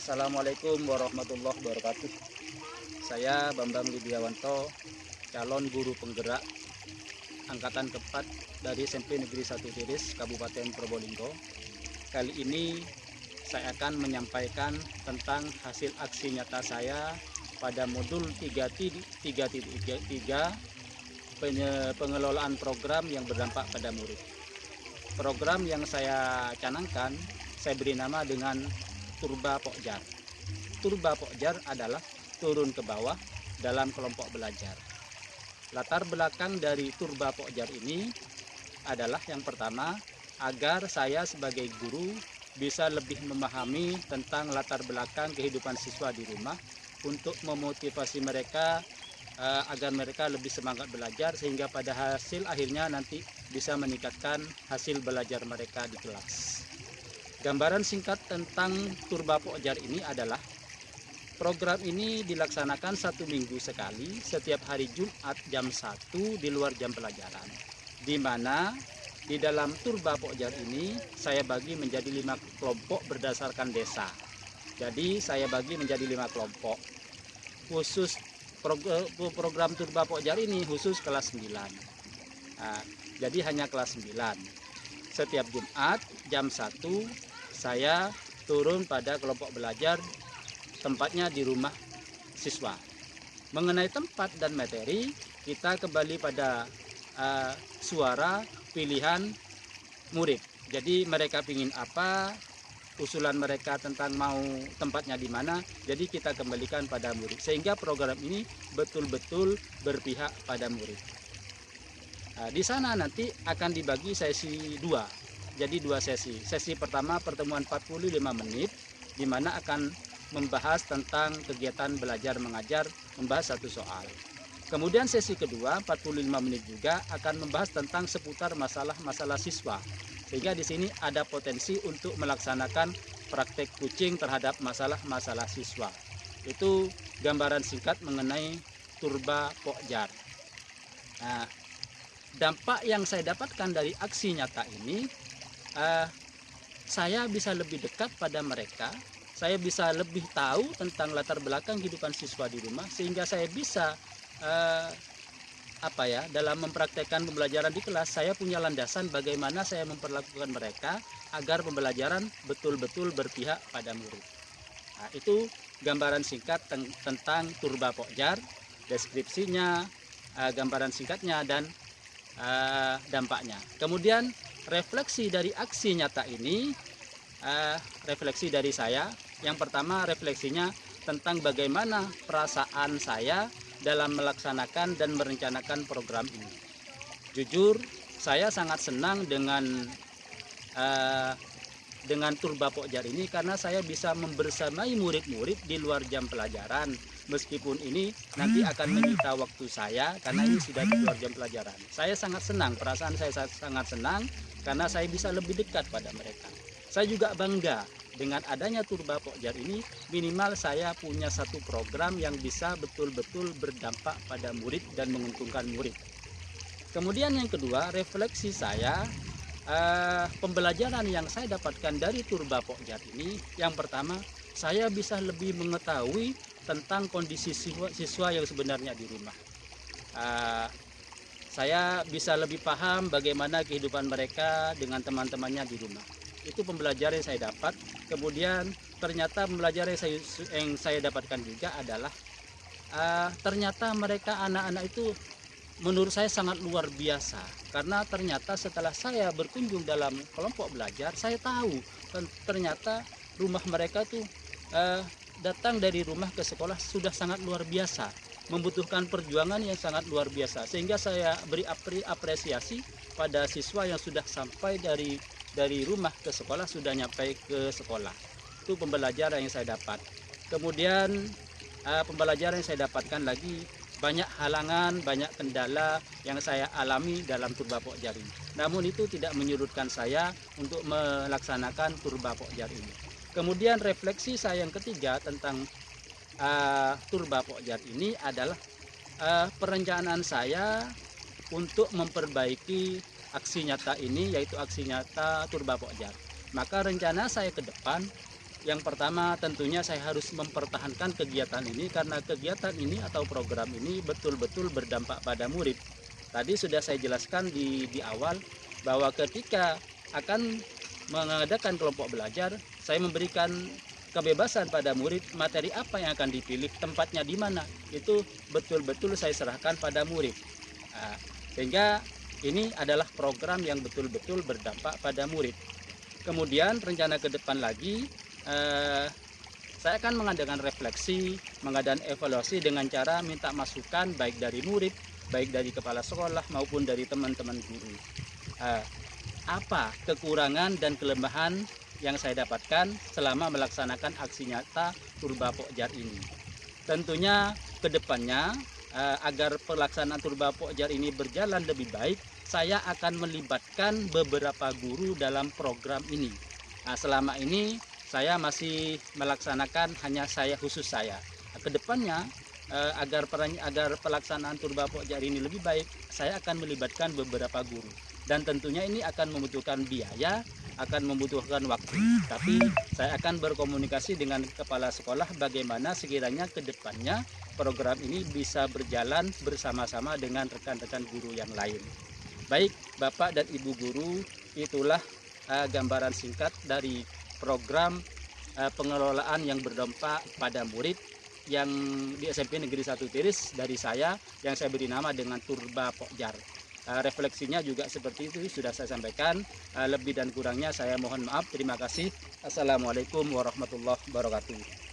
Assalamualaikum warahmatullahi wabarakatuh. Saya Bambang Widiawanto, calon guru penggerak angkatan keempat dari SMP Negeri 1 Tiris, Kabupaten Probolinggo. Kali ini saya akan menyampaikan tentang hasil aksi nyata saya pada modul 3.3 pengelolaan program yang berdampak pada murid. Program yang saya canangkan saya beri nama dengan Turba Pokjar. Turba Pokjar adalah turun ke bawah dalam kelompok belajar. Latar belakang dari Turba Pokjar ini adalah yang pertama, agar saya sebagai guru bisa lebih memahami tentang latar belakang kehidupan siswa di rumah untuk memotivasi mereka agar mereka lebih semangat belajar, sehingga pada hasil akhirnya nanti bisa meningkatkan hasil belajar mereka di kelas. Gambaran singkat tentang Turba Pokjar ini adalah program ini dilaksanakan 1 minggu sekali setiap hari Jumat jam 1 di luar jam pelajaran, di mana di dalam Turba Pokjar ini saya bagi menjadi 5 kelompok berdasarkan desa. Jadi saya bagi menjadi 5 kelompok. Khusus program Turba Pokjar ini khusus kelas 9. Nah, jadi hanya kelas 9. Setiap Jumat jam 1 saya turun pada kelompok belajar, tempatnya di rumah siswa. Mengenai tempat dan materi, kita kembali pada suara pilihan murid. Jadi mereka ingin apa, usulan mereka tentang mau tempatnya di mana, jadi kita kembalikan pada murid, sehingga program ini betul-betul berpihak pada murid. Di sana nanti akan dibagi sesi 2. Jadi 2 sesi. Sesi pertama pertemuan 45 menit, di mana akan membahas tentang kegiatan belajar mengajar, membahas 1 soal. Kemudian sesi kedua 45 menit juga akan membahas tentang seputar masalah-masalah siswa. Sehingga di sini ada potensi untuk melaksanakan praktek coaching terhadap masalah-masalah siswa. Itu gambaran singkat mengenai Turba Pokjar. Nah, dampak yang saya dapatkan dari aksi nyata ini, saya bisa lebih dekat pada mereka, saya bisa lebih tahu tentang latar belakang kehidupan siswa di rumah, sehingga saya bisa dalam mempraktekkan pembelajaran di kelas, saya punya landasan bagaimana saya memperlakukan mereka agar pembelajaran betul-betul berpihak pada murid. Nah, itu gambaran singkat tentang Turba Pokjar, deskripsinya, gambaran singkatnya, dan dampaknya. Kemudian refleksi dari aksi nyata ini, refleksi dari saya, yang pertama refleksinya tentang bagaimana perasaan saya dalam melaksanakan dan merencanakan program ini. Jujur, saya sangat senang dengan Turba Pokjar ini, karena saya bisa membersamai murid-murid di luar jam pelajaran. Meskipun ini nanti akan menyita waktu saya, karena ini sudah di luar jam pelajaran. Saya sangat senang, perasaan saya sangat senang, karena saya bisa lebih dekat pada mereka. Saya juga bangga dengan adanya Turba Pokjar ini, minimal saya punya 1 program yang bisa betul-betul berdampak pada murid dan menguntungkan murid. Kemudian yang kedua, refleksi saya, pembelajaran yang saya dapatkan dari Turba Pokjar ini, yang pertama, saya bisa lebih mengetahui tentang kondisi siswa yang sebenarnya di rumah. Saya bisa lebih paham bagaimana kehidupan mereka dengan teman-temannya di rumah. Itu pembelajaran yang saya dapat. Kemudian ternyata pembelajaran yang saya dapatkan juga adalah ternyata mereka anak-anak itu menurut saya sangat luar biasa, karena ternyata setelah saya berkunjung dalam kelompok belajar, saya tahu ternyata rumah mereka tuh datang dari rumah ke sekolah sudah sangat luar biasa, membutuhkan perjuangan yang sangat luar biasa, sehingga saya beri apresiasi pada siswa yang sudah sampai dari rumah ke sekolah, sudah nyampe ke sekolah. Itu pembelajaran yang saya dapat. Kemudian pembelajaran yang saya dapatkan lagi, banyak halangan, banyak kendala yang saya alami dalam Turba Pokjar ini. Namun itu tidak menyurutkan saya untuk melaksanakan Turba Pokjar ini. Kemudian refleksi saya yang ketiga tentang Turba Pokjar ini adalah perencanaan saya untuk memperbaiki aksi nyata ini, yaitu aksi nyata Turba Pokjar. Maka rencana saya ke depan, Yang pertama tentunya saya harus mempertahankan kegiatan ini karena kegiatan ini atau program ini betul-betul berdampak pada murid. Tadi sudah saya jelaskan di awal bahwa ketika akan mengadakan kelompok belajar, saya memberikan kebebasan pada murid materi apa yang akan dipilih, tempatnya di mana, itu betul-betul saya serahkan pada murid. Nah, sehingga ini adalah program yang betul-betul berdampak pada murid. Kemudian rencana ke depan lagi, saya akan mengadakan refleksi, mengadakan evaluasi dengan cara minta masukan baik dari murid, baik dari kepala sekolah maupun dari teman-teman guru. Apa kekurangan dan kelemahan yang saya dapatkan selama melaksanakan aksi nyata Turba Pokjar ini. Tentunya ke depannya agar pelaksanaan Turba Pokjar ini berjalan lebih baik, saya akan melibatkan beberapa guru dalam program ini. Selama ini saya masih melaksanakan hanya khusus saya. Kedepannya agar pelaksanaan Turba Pokjar ini lebih baik, saya akan melibatkan beberapa guru. Dan tentunya ini akan membutuhkan biaya, akan membutuhkan waktu. Tapi saya akan berkomunikasi dengan kepala sekolah bagaimana sekiranya kedepannya program ini bisa berjalan bersama-sama dengan rekan-rekan guru yang lain. Baik Bapak dan Ibu guru, itulah gambaran singkat dari program pengelolaan yang berdampak pada murid yang di SMP Negeri 1 Tiris dari saya, yang saya beri nama dengan Turba Pokjar. Refleksinya juga seperti itu sudah saya sampaikan. Lebih dan kurangnya saya mohon maaf. Terima kasih. Assalamualaikum warahmatullahi wabarakatuh.